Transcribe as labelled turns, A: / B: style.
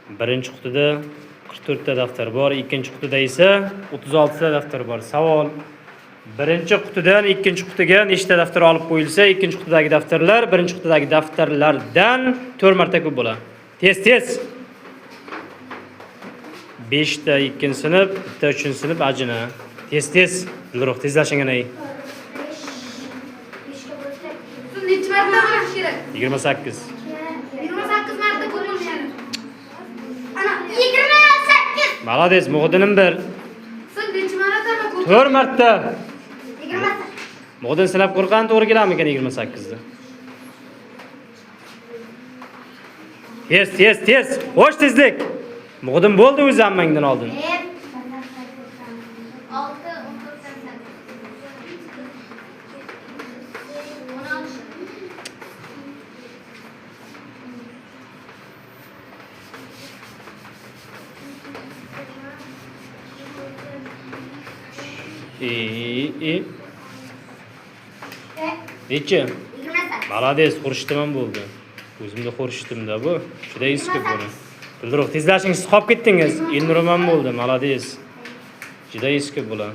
A: Birinchi qutida 44 ta daftar bor, ikkinchi qutida esa 36 ta daftar bor. Savol: birinchi qutidan ikkinchi qutiga nechta daftar olib qo'yilsa, ikkinchi qutidagi daftarlar birinchi qutidagi daftarlardan 4 marta ko'p bo'ladi. Tez. 5 ta 2-sinf, 1 ta 3-sinf ajina. Tez. Bilroq tezlashingani. 28.
B: 28 marta ko'rilishadi. Ana 28.
A: Молодец, Muhdinim 1.
B: Siz necha marta ko'p?
A: 4 marta.
B: 28.
A: Muhdin sinab qo'rqan to'g'ri kelarmikan 28da? Tez. Xo'sh tezlik. Muhdim bo'ldi o'zi hammangdan oldin. 16. Necha?
B: 28.
A: Молодец, xurishdim ham bo'ldi. O'zimda xurishdim-da bu. Juda eski buni. Bildiroq tezlashingiz qolib ketdingiz. Elnurim ham bo'ldi. Молодец. Juda eski bular.